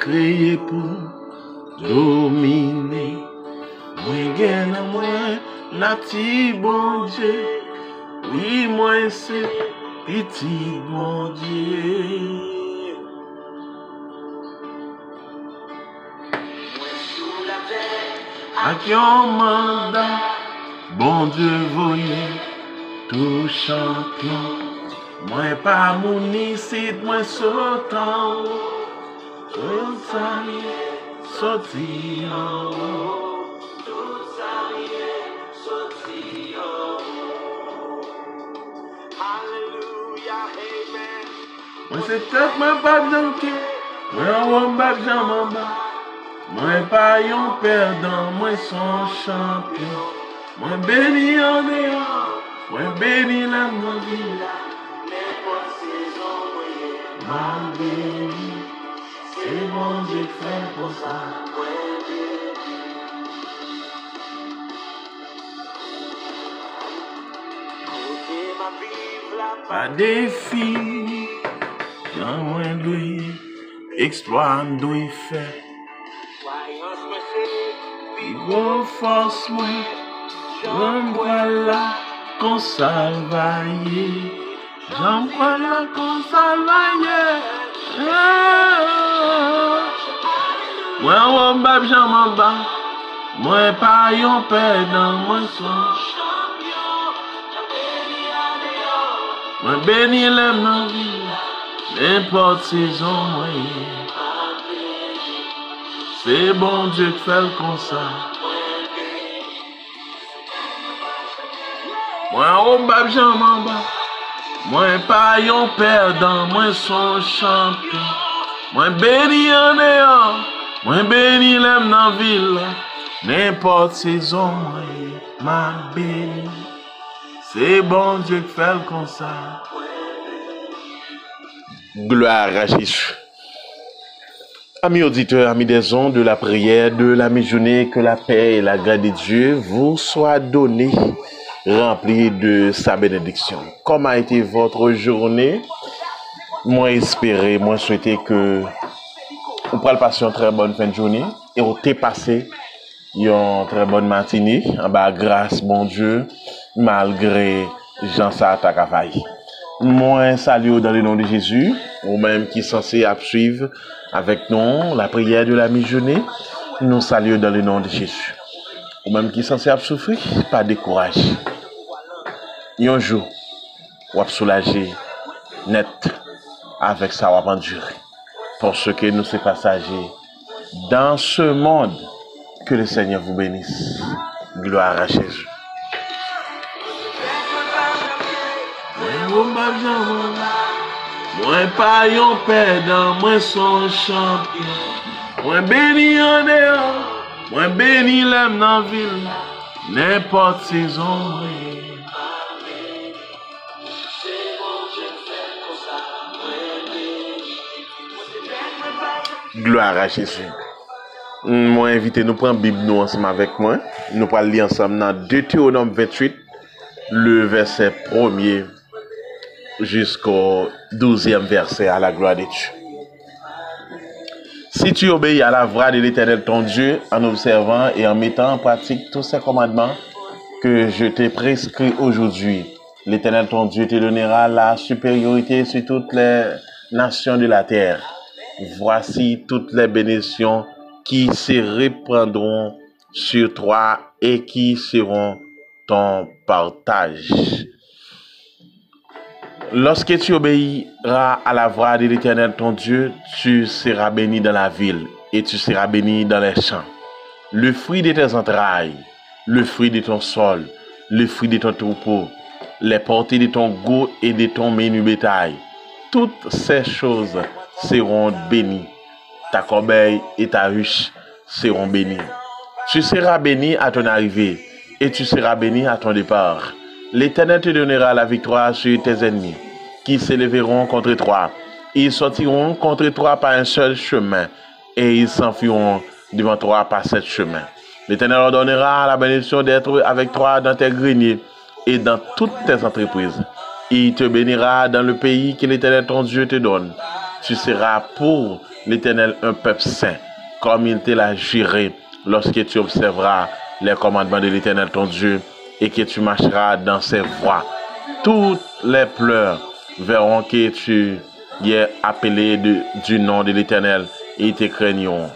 créé pour dominer. Moi gagne moi nati bon Dieu. Oui moi c'est petit bon Dieu. Avec un mandat, bon Dieu voyait tout champion. Moi pas mon ici, moi sautant. Tout ça y est, sorti en haut. Tout ça y est, sorti en haut. Alléluia, amen. Moi c'est tête, moi pas bien que. Moi on va bien m'en bas. Moi pas yon perdant, moi son champion. Moi béni en dehors, moi béni la mon vie. N'importe saison, moi béni. C'est bon Dieu qui fait pour ça. Pas défi, j'en moins doué, exploit doué fait. Gros force moi, j'en voilà qu'on salvaille, j'en voilà qu'on salvaille. Moi on bab j'en m'en bas, moi pas yon perdant, moi son champion. Moi béni l'aime dans vie, n'importe saison moi. C'est bon Dieu qui fait comme ça. Moi, on bab j'en m'en bas. Moi, pas yon perdant, moi, son champion. Moi, béni en dehors. Moi, béni l'aime dans la ville. N'importe saison, moi, ma béni. C'est bon Dieu qui fait comme ça. Gloire à Jésus. Amis auditeurs, amis des ondes de la prière, de la mi-journée, que la paix et la grâce de Dieu vous soient données, remplies de sa bénédiction. Comment a été votre journée? Moi espérer, moi souhaiter que vous pourrez passer une très bonne fin de journée et vous t'est passé une très bonne matinée en bas grâce bon Dieu malgré Jean-Sa Takafay. Moi salue dans le nom de Jésus, ou même qui sont censés suivre avec nous la prière de la mi-journée, nous saluons dans le nom de Jésus. Ou même qui sont censés souffrir, pas de courage. Un jour, on va soulager net avec ça, on va endurer. Parce que nous sommes passagers dans ce monde, que le Seigneur vous bénisse. Gloire à Jésus. Moi pas yon perdant, moi son champion. Moi béni en dehors, moi béni l'aime dans la ville. N'importe saison, gloire à Jésus. Moi invité nous prendre Bible nous ensemble avec moi. Nous allons lire ensemble dans Deutéronome 28, le verset 1er jusqu'au 12e verset à la gloire de Dieu. Si tu obéis à la voix de l'Éternel ton Dieu en observant et en mettant en pratique tous ces commandements que je t'ai prescrits aujourd'hui, l'Éternel ton Dieu te donnera la supériorité sur toutes les nations de la terre. Voici toutes les bénédictions qui se répandront sur toi et qui seront ton partage. Lorsque tu obéiras à la voix de l'Éternel ton Dieu, tu seras béni dans la ville et tu seras béni dans les champs. Le fruit de tes entrailles, le fruit de ton sol, le fruit de ton troupeau, les portées de ton gros et de ton menu bétail, toutes ces choses seront bénies. Ta corbeille et ta ruche seront bénies. Tu seras béni à ton arrivée et tu seras béni à ton départ. L'Éternel te donnera la victoire sur tes ennemis qui s'élèveront contre toi. Ils sortiront contre toi par un seul chemin et ils s'enfuiront devant toi par 7 chemins. L'Éternel ordonnera la bénédiction d'être avec toi dans tes greniers et dans toutes tes entreprises. Il te bénira dans le pays que l'Éternel ton Dieu te donne. Tu seras pour l'Éternel un peuple saint, comme il te l'a juré, lorsque tu observeras les commandements de l'Éternel ton Dieu et que tu marcheras dans ses voies. Toutes les pleurs verront que tu es appelé du nom de l'Éternel et ils te craigneront.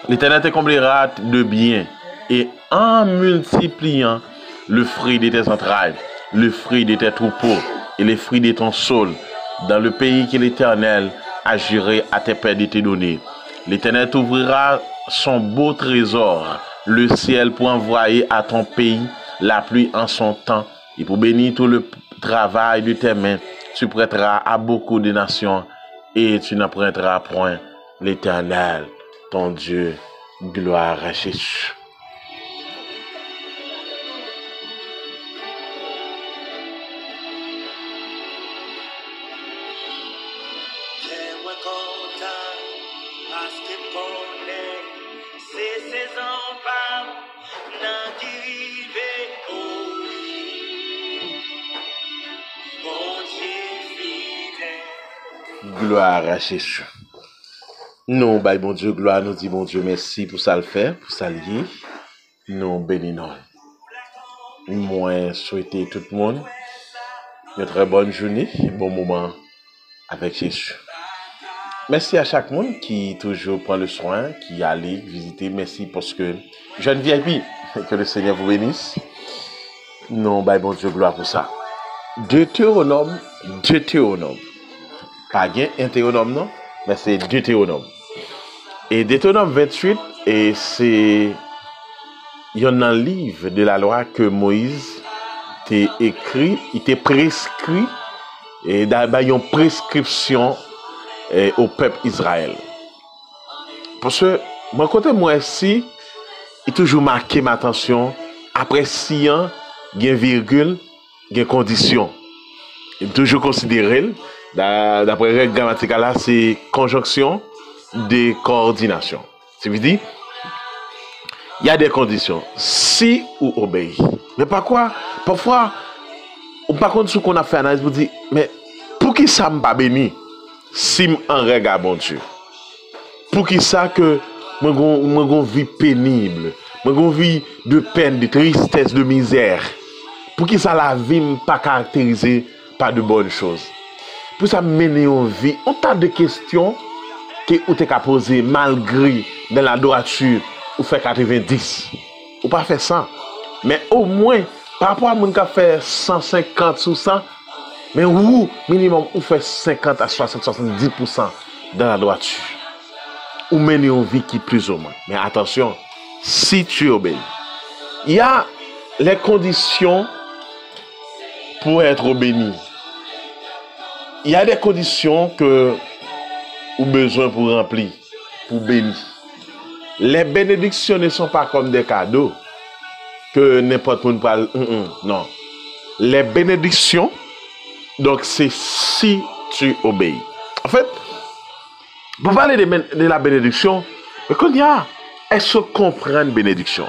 L'Éternel te comblera de bien et en multipliant le fruit de tes entrailles, le fruit de tes troupeaux et les fruits de ton sol, dans le pays que l'Éternel a juré à tes pères de te donner. L'Éternel t'ouvrira son beau trésor, le ciel, pour envoyer à ton pays la pluie en son temps et pour bénir tout le travail de tes mains. Tu prêteras à beaucoup de nations et tu n'emprunteras point. L'Éternel, ton Dieu, gloire à Jésus. Gloire à Jésus. Nous, bah, bon Dieu, gloire, nous dit bon Dieu, merci pour ça le faire, pour ça lier. Nous bénissons. Moi, souhaiter tout le monde une très bonne journée, bon moment avec Jésus. Merci à chaque monde qui toujours prend le soin, qui allait visiter. Merci parce que jeune VIP, que le Seigneur vous bénisse. Nous, bah, bon Dieu, gloire pour ça. Deutéronome. Pas bien Deutéronome, non, mais c'est Deutéronome. Et Deutéronome 28, et c'est il y a un livre de la loi que Moïse t'a écrit, il t'a prescrit, et d'abord une prescription au peuple Israël. Parce que mon côté moi ici, il toujours marqué ma attention après 6 ans, il y a une virgule, il y a une condition. Il toujours considéré d'après la règle grammaticale là, c'est conjonction de coordination. C'est-à-dire, il y a des conditions. Si ou obéit. Mais par quoi? Parfois, ou par contre, ce qu'on a fait analyse, vous dit, mais pour qui ça m'a pas béni? Si en regard bon Dieu. Pour qui ça que moi une vie pénible, moi une vie de peine, de tristesse, de misère. Pour qui ça la vie m'a pas caractérisée par de bonnes choses. Pour ça mener une vie, on tas de questions que vous t'es qu'à poser malgré dans la droiture ou fait 90. Ou pas fait 100. Mais au moins, par rapport à mon qui fait 150 sur 100, mais ou minimum, ou fait 50 à 60-70% dans la droiture. Ou mener une vie qui plus ou moins. Mais attention, si tu obéis, il y a les conditions pour être béni. Il y a des conditions que vous avez besoin pour remplir, pour bénir. Les bénédictions ne sont pas comme des cadeaux que n'importe qui parle. Non. Les bénédictions, donc c'est si tu obéis. En fait, pour parler de la bénédiction, est-ce qu'on comprend une bénédiction?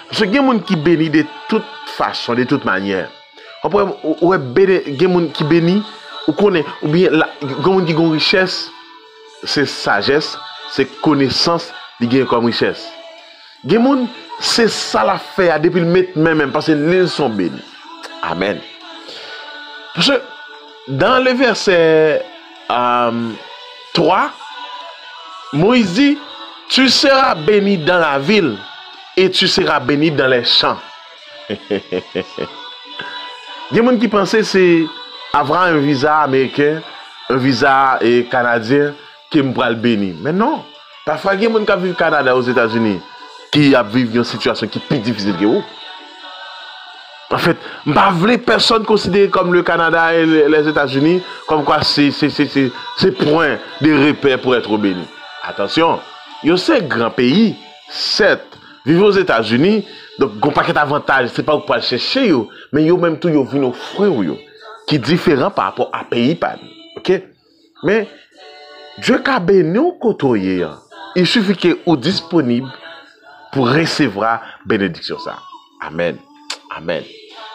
Parce que il y a des gens qui bénissent de toute façon, de toute manière. Il y a des gens qui bénissent, ou bien qui ont richesse, c'est sagesse, c'est connaissance, qui gagne comme richesse. Il y a des gens, c'est ça la fait depuis le mettre même, parce que les sont bénis. Amen. Parce que dans le verset 3, Moïse dit, tu seras béni dans la ville et tu seras béni dans les champs. Il y a des gens qui pensent que c'est avoir un visa américain, un visa canadien qui me pourra le bénir. Mais non. Parfois, il y a des gens qui vivent au Canada, aux États-Unis, qui vivent une situation qui est plus difficile que vous. En fait, je ne veux personne considérer comme le Canada et les États-Unis comme quoi c'est point de repère pour être béni. Attention, il y a ces grands pays, certes, vivre aux États-Unis, donc il n'y a pas d'avantage, ce n'est pas pour aller chercher, mais il y a même tout, il y a nos frères qui est différent par rapport à pays. Ok? Mais Dieu a béni au côté, il suffit que vous disponible pour recevoir bénédiction ça. Amen. Amen.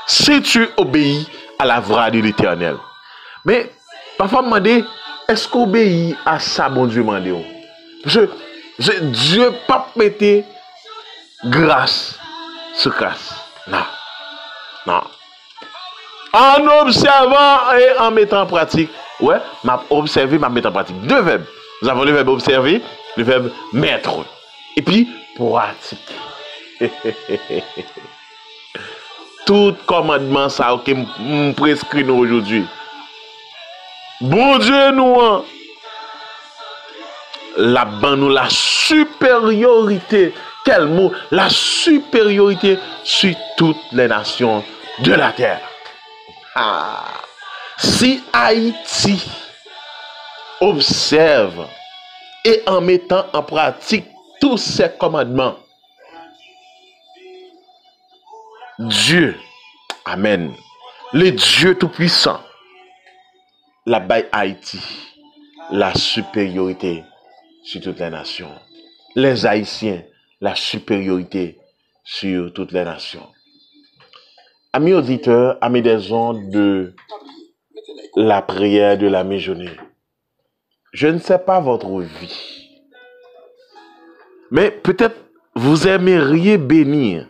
Si tu obéis à la voix de l'Éternel. Mais parfois, je me dis, est-ce qu'on obéit à ça, bon Dieu, m'a dit? Dieu pas mettre grâce sur grâce. Non. Non. En observant et en mettant en pratique. Ouais, m'a observé, m'a mettre en pratique. Deux verbes. Nous avons le verbe observer, le verbe mettre. Et puis, pratiquer. Tout commandement, ça, que me prescrit nous aujourd'hui. Bon Dieu, nous, nous la supériorité. Quel mot? La supériorité sur toutes les nations de la terre. Ah. Si Haïti observe et en mettant en pratique tous ces commandements, Dieu, Amen, le Dieu Tout-Puissant, la baille Haïti, la supériorité sur toutes les nations. Les Haïtiens, la supériorité sur toutes les nations. Amis auditeurs, amis des ondes de la prière de la mi-journée, je ne sais pas votre vie, mais peut-être vous aimeriez bénir.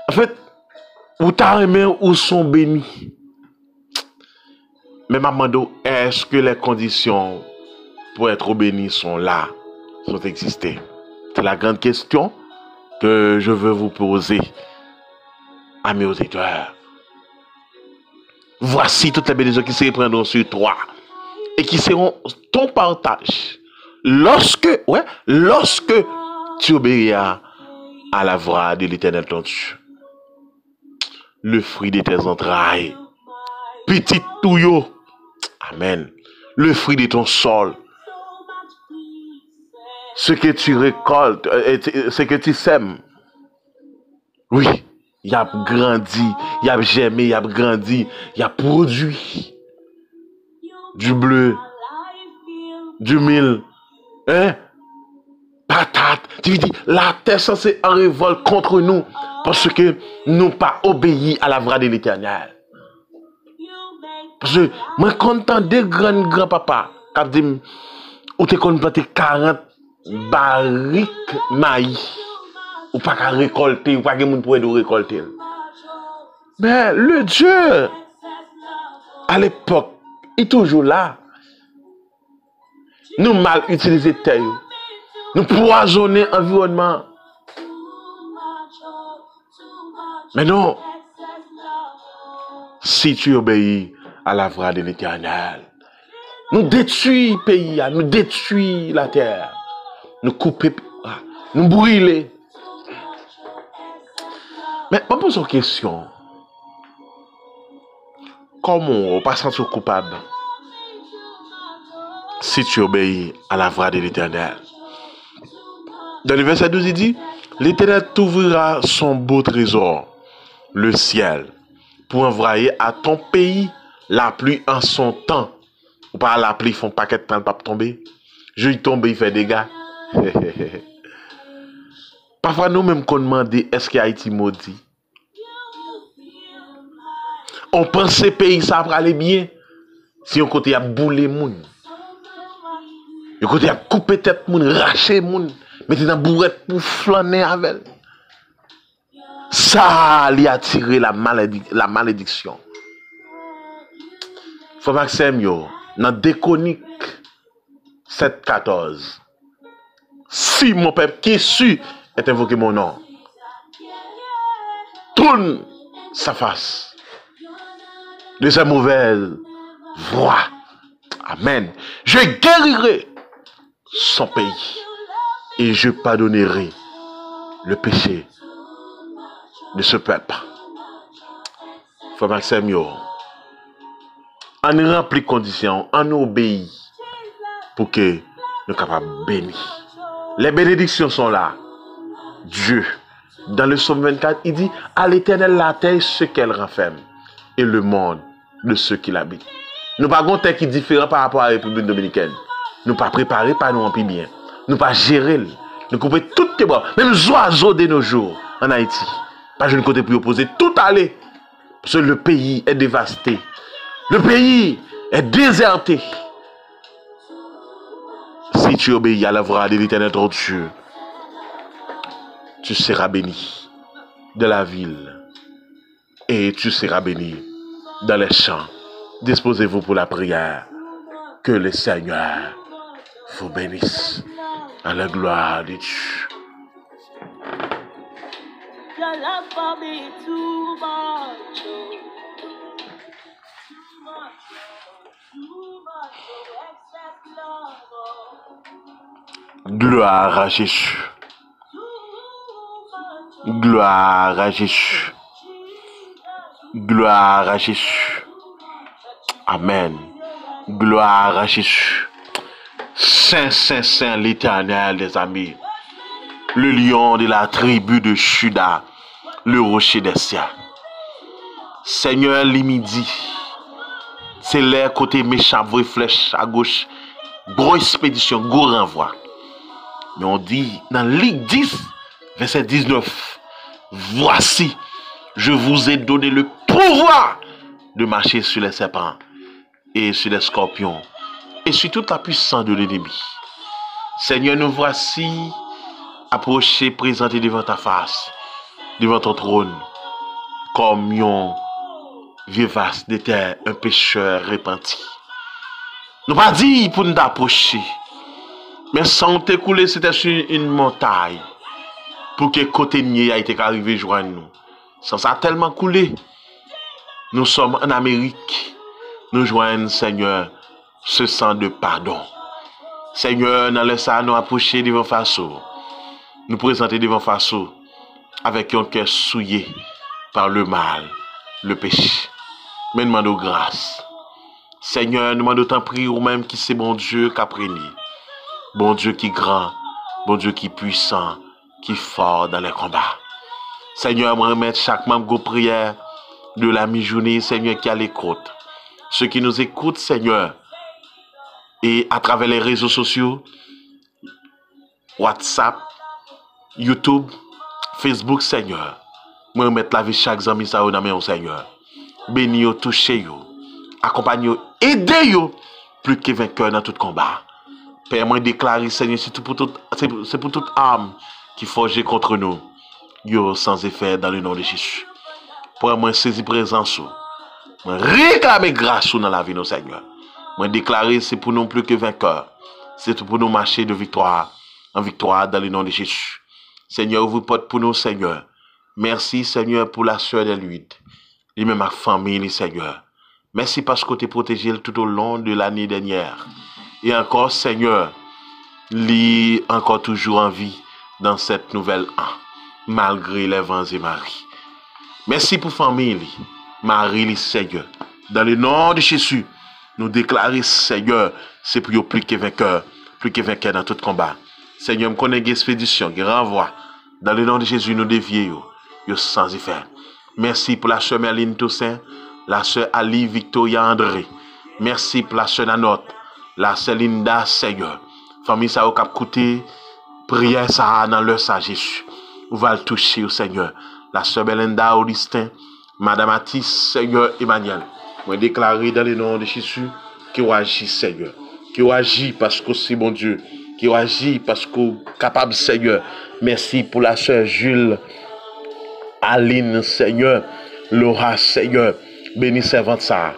En fait, vous t'aimez ou sont bénis. Mais maman, est-ce que les conditions pour être bénis sont là, sont existées? C'est la grande question que je veux vous poser, amis auditeurs. Voici toutes les bénédictions qui se répandront sur toi et qui seront ton partage lorsque tu obéiras à la voix de l'Éternel ton Dieu. Le fruit de tes entrailles, petit touillot, amen, le fruit de ton sol, ce que tu récoltes, ce que tu sèmes, oui, il a grandi, il a germé, il a grandi, il a produit du bleu, du mil, patate. Tu dis, la terre censée en révolte contre nous parce que nous pas obéi à la voix de l'Éternel. Parce que moi, content des grands-papa, qui dit, ou t'es qu'on planté 40 barriques maïs, ou pas qu'à récolter, ou pas que moun pourrait nous récolter. Mais le Dieu, à l'époque, est toujours là. Nous mal utiliser terre, nous poisonner l'environnement. Mais non, si tu obéis à la voix de l'Éternel, nous détruisons le pays, nous détruisons la terre, nous coupons, nous brûlons. Mais on pose une question. Comment on pas sentir coupable si tu obéis à la voix de l'Éternel? Dans le verset 12, il dit, l'Éternel t'ouvrira son beau trésor, le ciel, pour envoyer à ton pays la pluie en son temps. Ou pas la pluie, ils font paquet de temps pour tomber. Je y tombe, il fait des dégâts. Parfois, nous-mêmes, qu'on demande, est-ce que Haïti maudit? On pense que pays ça va aller bien. Si on côté a boulé moun. On côté a coupé tête moun, raché moun, mettre dans bourrette pour flâner avec. Ça lui a tiré la malédiction. Frère Maxime yo, dans Déconique 7:14. Si mon peuple qui su est invoqué mon nom, tourne sa face de sa mauvaise voix. Amen. Je guérirai son pays et je pardonnerai le péché de ce peuple. Frère Maxime yo, on remplit conditions, on obéit pour que nous soyons capables de bénir. Les bénédictions sont là. Dieu, dans le psaume 24, il dit, à l'Éternel la terre ce qu'elle renferme et le monde de ceux qui l'habitent. Nous n'avons pas un terre qui est différent par rapport à la République dominicaine. Nous ne pas préparer, pas nous remplir bien. Nous pas gérer. Nous couper toutes les bois. Même les oiseaux de nos jours en Haïti. Pas je ne côté pour opposer. Tout aller. Parce que le pays est dévasté. Le pays est déserté. si tu obéis à la voix de l'Éternel ton Dieu, tu seras béni de la ville et tu seras béni dans les champs. Disposez-vous pour la prière. Que le Seigneur vous bénisse. À la gloire de Dieu. Gloire à Jésus. Gloire à Jésus. Gloire à Jésus. Amen. Gloire à Jésus. Saint, Saint, Saint l'Éternel, les amis. Le lion de la tribu de Juda, le rocher des cieux. Seigneur, les midi, c'est l'air côté méchant, vraie flèche à gauche, gros expédition, gros renvoi. Mais on dit dans Luc 10, verset 19, voici, je vous ai donné le pouvoir de marcher sur les serpents et sur les scorpions et sur toute la puissance de l'ennemi. Seigneur, nous voici approchés, présentés devant ta face, devant ton trône, comme un vieux vaste de terre, un pécheur repenti. Nous pas dit pour nous approcher, mais sans t'écouler, c'était sur une montagne, pour que côté nier a été arrivé joindre nous. Sans ça tellement coulé, nous sommes en Amérique, nous joignons, Seigneur, ce sang de pardon. Seigneur, nous laissons nous approcher devant face, nous présenter devant face avec un cœur souillé par le mal, le péché. Mais nous demandons grâce. Seigneur, nous demandons tant prier ou même qui c'est bon Dieu qui a préni. Bon Dieu qui est grand, bon Dieu qui est puissant, qui est fort dans les combats. Seigneur, me remettre chaque membre de prière de la mi-journée, Seigneur, qui a l'écoute. Ceux qui nous écoutent, Seigneur, et à travers les réseaux sociaux, WhatsApp, YouTube, Facebook, Seigneur, me remettre la vie chaque ami ça dans main, Seigneur. Bénis yo, touchez yo, accompagnez yo, aidez yo, plus que vainqueur dans tout combat. Père, moi déclare, Seigneur, c'est pour toute âme qui forge contre nous. Yo sans effet dans le nom de Jésus. Pour moi saisir présence, moi réclamer grâce dans la vie de nos Seigneur. Moi déclarer c'est pour nous plus que vainqueurs. C'est pour nous marcher de victoire en victoire dans le nom de Jésus. Seigneur, vous porte pour nous, Seigneur. Merci, Seigneur, pour la soeur de l'huile. Et même ma famille, Seigneur. Merci parce que tu es protégé tout au long de l'année dernière. Et encore, Seigneur, lui encore toujours en vie dans cette nouvelle an, malgré les vents et marées. Merci pour famille, Marie, Seigneur. Dans le nom de Jésus, nous déclarons, Seigneur, c'est pour vous plus que vainqueur dans tout combat. Seigneur, me connaît expédition, qui renvoie. Dans le nom de Jésus, nous dévions, yo sans effet. Merci pour la sœur Merline Toussaint, la sœur Ali Victoria André. Merci pour la sœur Nanotte, la sœur Linda, Seigneur. Famille, ça a cap coûté, prière ça dans leur sa Jésus. On va le toucher au Seigneur. La sœur Belinda Augustin, Madame Atis, Seigneur Emmanuel. Moi déclarer dans le nom de Jésus qu'il agit, Seigneur. Qu'il agit parce que c'est bon Dieu. Qu'il agit parce que capable, Seigneur. Merci pour la sœur Jules, Aline, Seigneur. Laura, Seigneur. Béni servante ça.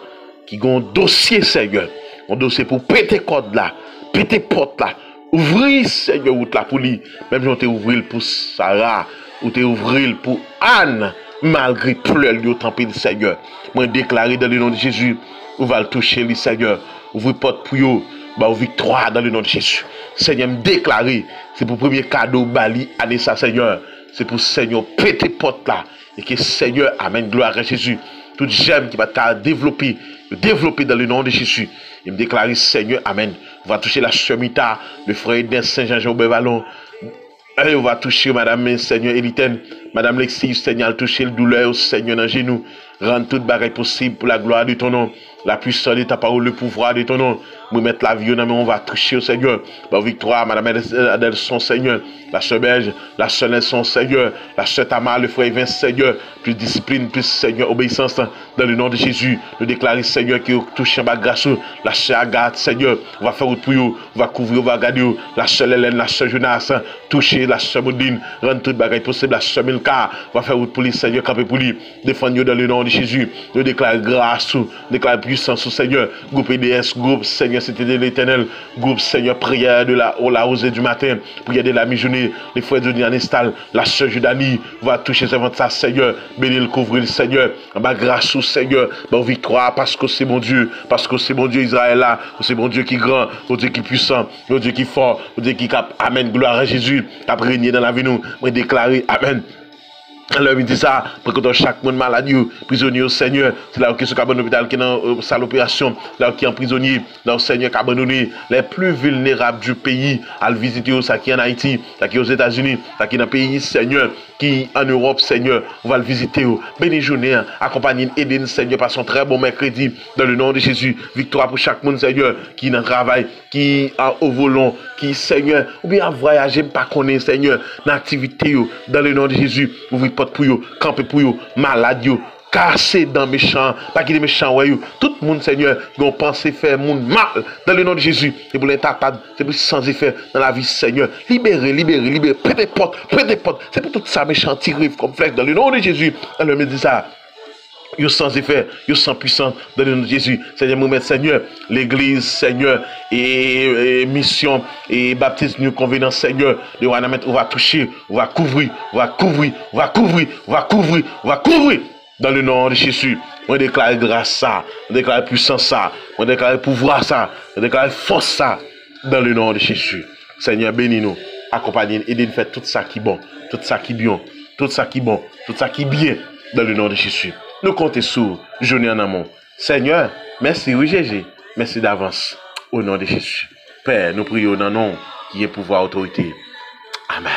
Qui a un dossier, Seigneur. Un dossier pour péter code là. Péter porte là. Ouvrir, Seigneur, route là pour lui. Même si on t'a ouvrir pour Sarah. Ou t'a ouvrir pour Anne. Malgré pleurs, lui, tant pis, Seigneur. Moi, déclarer dans le nom de Jésus. On va le toucher, lui, Seigneur. Ouvrir porte pour vous. Bah, victoire dans le nom de Jésus. Seigneur, me déclarer. C'est pour le premier cadeau, Bali, année ça, Seigneur. C'est pour Seigneur, péter porte là. Et que Seigneur, amène gloire à Jésus. Toute gemme qui va développer dans le nom de Jésus. Il me déclare, Seigneur, amen. On va toucher la Chemita, le frère Eden Saint-Jean-Jean Bevalon. On va toucher Madame Seigneur Elitaine, Madame Lexi, Seigneur, toucher le douleur, Seigneur, dans genou. Rendre toute bagaille possible pour la gloire de ton nom. La puissance de ta parole, le pouvoir de ton nom. nous mettre la vie, on va toucher au Seigneur. Bah, victoire, Madame Adelson, Seigneur. La sœur Belge, la sœur Nelson, Seigneur. La sœur Tamar, le frère Evin, Seigneur. Plus discipline, plus Seigneur, obéissance. Dans le nom de Jésus, nous déclarons, Seigneur, qui touche en bas grâce. La sœur Agathe, Seigneur, on va faire route pour vous, on va couvrir, on va garder. La sœur Hélène, la sœur Jonas, toucher la sœur Modine, rendre toute bagaille possible. La sœur Milka, on va faire route pour lui, Seigneur, camper pour lui. Défendre dans le nom de Jésus. Nous déclarons grâce, nous déclarons puissance au Seigneur. Groupe EDS, groupe Seigneur, c'était de l'éternel. Groupe Seigneur, prière de la rosée du matin, prière de la mi-journée. Les frères de Nianestal, la sœur Judani, va toucher ses ventes, ça, Seigneur. Bénis le couvrir, le Seigneur. En bas, grâce au Seigneur. Bon, victoire, parce que c'est mon Dieu. Parce que c'est mon Dieu Israël là. C'est mon Dieu qui est grand, mon Dieu qui est puissant, mon Dieu qui est fort, mon Dieu qui est capable. Amen. Gloire à Jésus. Qui a régné dans la vie, nous. Moi, déclarer. Amen. Alors, il dit ça, pour que dans chaque monde malade, prisonnier au Seigneur, c'est là qui est dans l'hôpital, qui est dans salle d'opération, là qui est en prisonnier, dans le Seigneur qui a abandonné les plus vulnérables du pays, à le visiter, ça qui est en Haïti, ça qui est aux États-Unis, ça qui est dans le pays, Seigneur, qui en Europe, Seigneur, on va le visiter. Béni journée, accompagné, aider Seigneur, par son très bon mercredi, dans le nom de Jésus. Victoire pour chaque monde, Seigneur, qui est dans le travail, qui est au volant, qui, Seigneur, ou bien à voyager, pas connaître, Seigneur, dans l'activité, dans le nom de Jésus. Ouvrir porte pour vous, camper pour vous, malade, casser dans méchant, pas qu'il est méchant, ouais, tout le monde, Seigneur, qui ont pensé faire monde mal, dans le nom de Jésus, et pour l'intapade, c'est pour sans effet dans la vie, Seigneur, libérez, prêtez porte, c'est pour tout ça, méchant, tiré comme flèche, dans le nom de Jésus, alors me dit ça. Yo sans effet, yo sans puissance dans le nom de Jésus. Seigneur, nous mettons, Seigneur, l'église, Seigneur, et mission, et baptême, nous convenons, Seigneur, on va toucher, on va couvrir, dans le nom de Jésus. On déclare grâce ça, on déclare puissance ça, on déclare pouvoir ça, on déclare force ça, dans le nom de Jésus. Seigneur, bénis-nous, accompagnez-nous, aidez-nous à faire tout ça qui est bon, tout ça qui est bien, tout ça qui est bon, tout ça qui est bien, dans le nom de Jésus. Nous comptons sur journée en amont. Seigneur, merci, oui, Jésus. Merci d'avance. Au nom de Jésus. Père, nous prions dans le nom qui est pouvoir, autorité. Amen.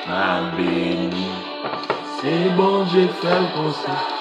Amen. C'est bon, j'ai fait le conseil.